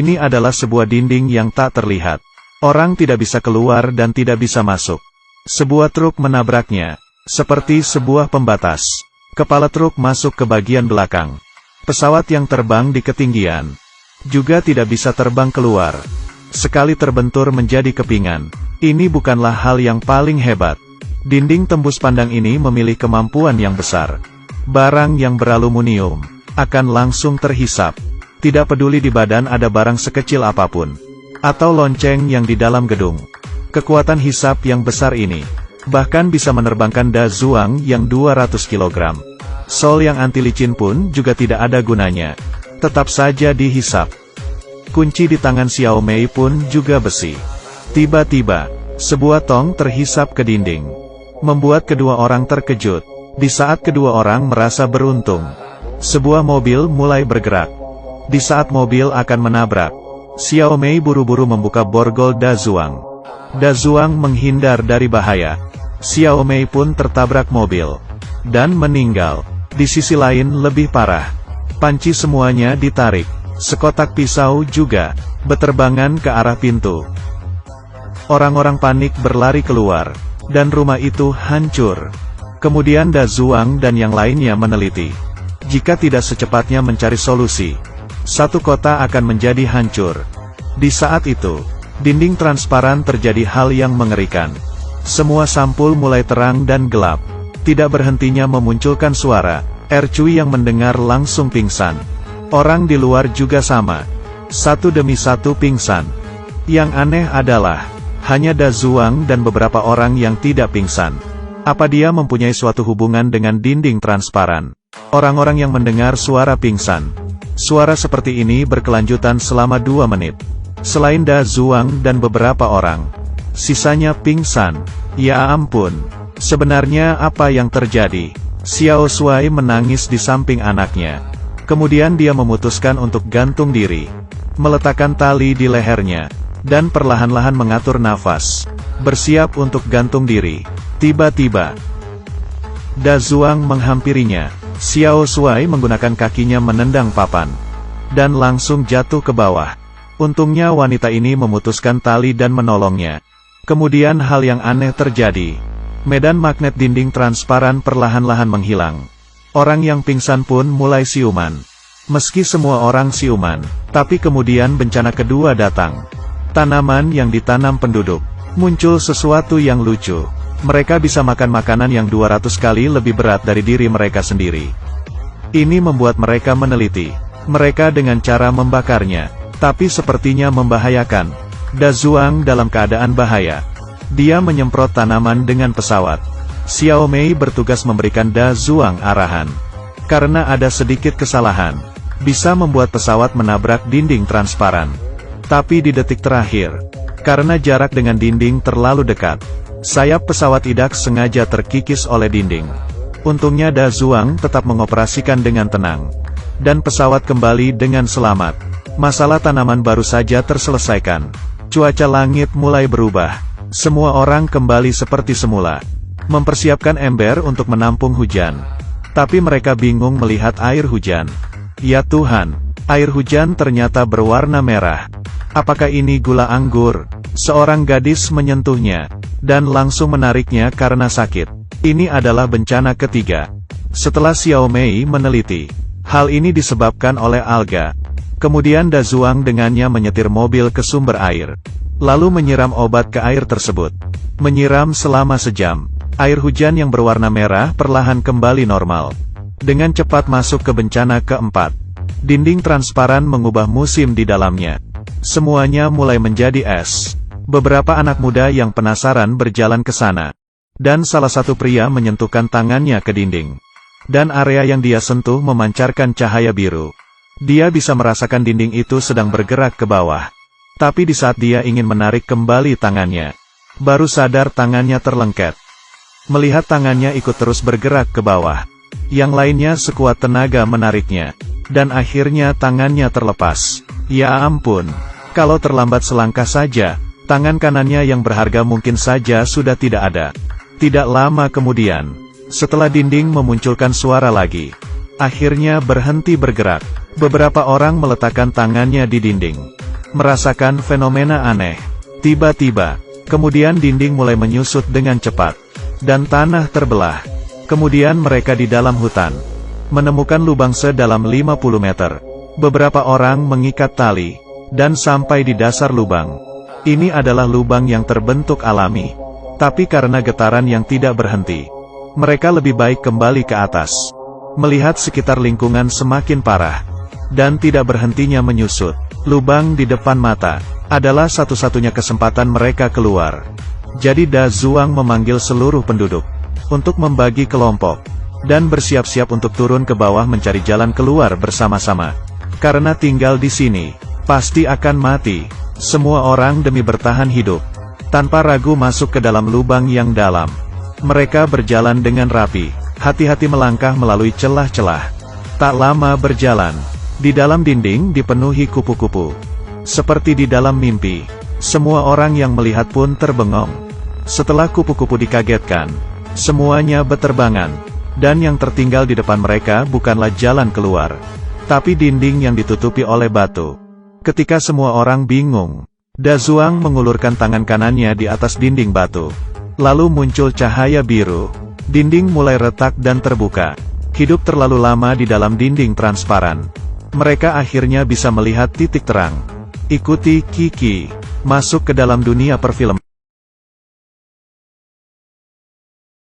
Ini adalah sebuah dinding yang tak terlihat. Orang tidak bisa keluar dan tidak bisa masuk. Sebuah truk menabraknya, seperti sebuah pembatas. Kepala truk masuk ke bagian belakang. Pesawat yang terbang di ketinggian juga tidak bisa terbang keluar. Sekali terbentur menjadi kepingan. Ini bukanlah hal yang paling hebat. Dinding tembus pandang ini memiliki kemampuan yang besar. Barang yang beraluminium akan langsung terhisap. Tidak peduli di badan ada barang sekecil apapun, atau lonceng yang di dalam gedung. Kekuatan hisap yang besar ini bahkan bisa menerbangkan Da Zuang yang 200 kg. Sol yang anti licin pun juga tidak ada gunanya. Tetap saja dihisap. Kunci di tangan Xiao Mei pun juga besi. Tiba-tiba, sebuah tong terhisap ke dinding. Membuat kedua orang terkejut. Di saat kedua orang merasa beruntung, sebuah mobil mulai bergerak. Di saat mobil akan menabrak, Xiao Mei buru-buru membuka borgol Da Zuang. Da Zuang menghindar dari bahaya. Xiao Mei pun tertabrak mobil dan meninggal. Di sisi lain lebih parah. Panci semuanya ditarik. Sekotak pisau juga berterbangan ke arah pintu. Orang-orang panik berlari keluar, dan rumah itu hancur. Kemudian Da Zuang dan yang lainnya meneliti. Jika tidak secepatnya mencari solusi, satu kota akan menjadi hancur. Di saat itu, dinding transparan terjadi hal yang mengerikan. Semua sampul mulai terang dan gelap. Tidak berhentinya memunculkan suara. Cui yang mendengar langsung pingsan. Orang di luar juga sama. Satu demi satu pingsan. Yang aneh adalah, hanya Da Zuang dan beberapa orang yang tidak pingsan. Apa dia mempunyai suatu hubungan dengan dinding transparan? Orang-orang yang mendengar suara pingsan. Suara seperti ini berkelanjutan selama 2 menit. Selain Da Zuang dan beberapa orang, sisanya pingsan. Ya ampun, sebenarnya apa yang terjadi? Xiao Shuai menangis di samping anaknya. Kemudian dia memutuskan untuk gantung diri. Meletakkan tali di lehernya, dan perlahan-lahan mengatur nafas. Bersiap untuk gantung diri. Tiba-tiba, Da Zuang menghampirinya. Xiao Shuai menggunakan kakinya menendang papan, dan langsung jatuh ke bawah. Untungnya wanita ini memutuskan tali dan menolongnya. Kemudian hal yang aneh terjadi. Medan magnet dinding transparan perlahan-lahan menghilang. Orang yang pingsan pun mulai siuman. Meski semua orang siuman, tapi kemudian bencana kedua datang. Tanaman yang ditanam penduduk. Muncul sesuatu yang lucu. Mereka bisa makan makanan yang 200 kali lebih berat dari diri mereka sendiri. Ini membuat mereka meneliti. Mereka dengan cara membakarnya, tapi sepertinya membahayakan. Da Zuang dalam keadaan bahaya. Dia menyemprot tanaman dengan pesawat. Xiao Mei bertugas memberikan Da Zuang arahan. Karena ada sedikit kesalahan, bisa membuat pesawat menabrak dinding transparan. Tapi di detik terakhir, karena jarak dengan dinding terlalu dekat, sayap pesawat idak sengaja terkikis oleh dinding. Untungnya Da Zuang tetap mengoperasikan dengan tenang. Dan pesawat kembali dengan selamat. Masalah tanaman baru saja terselesaikan. Cuaca langit mulai berubah. Semua orang kembali seperti semula. Mempersiapkan ember untuk menampung hujan. Tapi mereka bingung melihat air hujan. Ya Tuhan, air hujan ternyata berwarna merah. Apakah ini gula anggur? Seorang gadis menyentuhnya, dan langsung menariknya karena sakit. Ini adalah bencana ketiga. Setelah Xiao Mei meneliti, hal ini disebabkan oleh alga. Kemudian Da Zuang dengannya menyetir mobil ke sumber air. Lalu menyiram obat ke air tersebut. Menyiram selama sejam. Air hujan yang berwarna merah perlahan kembali normal. Dengan cepat masuk ke bencana keempat. Dinding transparan mengubah musim di dalamnya. Semuanya mulai menjadi es. Beberapa anak muda yang penasaran berjalan ke sana. Dan salah satu pria menyentuhkan tangannya ke dinding. Dan area yang dia sentuh memancarkan cahaya biru. Dia bisa merasakan dinding itu sedang bergerak ke bawah. Tapi di saat dia ingin menarik kembali tangannya, baru sadar tangannya terlengket. Melihat tangannya ikut terus bergerak ke bawah. Yang lainnya sekuat tenaga menariknya. Dan akhirnya tangannya terlepas. Ya ampun, kalau terlambat selangkah saja, tangan kanannya yang berharga mungkin saja sudah tidak ada. Tidak lama kemudian, setelah dinding memunculkan suara lagi, akhirnya berhenti bergerak. Beberapa orang meletakkan tangannya di dinding. merasakan fenomena aneh. Tiba-tiba, kemudian dinding mulai menyusut dengan cepat, dan tanah terbelah. Kemudian mereka di dalam hutan, menemukan lubang sedalam 50 meter. Beberapa orang mengikat tali, dan sampai di dasar lubang. Ini adalah lubang yang terbentuk alami. Tapi karena getaran yang tidak berhenti, mereka lebih baik kembali ke atas. Melihat sekitar lingkungan semakin parah, dan tidak berhentinya menyusut. Lubang di depan mata, adalah satu-satunya kesempatan mereka keluar. Jadi Da Zuang memanggil seluruh penduduk, untuk membagi kelompok, dan bersiap-siap untuk turun ke bawah mencari jalan keluar bersama-sama. Karena tinggal di sini, pasti akan mati. Semua orang demi bertahan hidup, tanpa ragu masuk ke dalam lubang yang dalam. Mereka berjalan dengan rapi, hati-hati melangkah melalui celah-celah. Tak lama berjalan, di dalam dinding dipenuhi kupu-kupu. Seperti di dalam mimpi, semua orang yang melihat pun terbengong. Setelah kupu-kupu dikagetkan, semuanya beterbangan, dan yang tertinggal di depan mereka bukanlah jalan keluar, tapi dinding yang ditutupi oleh batu. Ketika semua orang bingung, Da Zuang mengulurkan tangan kanannya di atas dinding batu. Lalu muncul cahaya biru, dinding mulai retak dan terbuka. Hidup terlalu lama di dalam dinding transparan. Mereka akhirnya bisa melihat titik terang. Ikuti Kiki, masuk ke dalam dunia perfilman.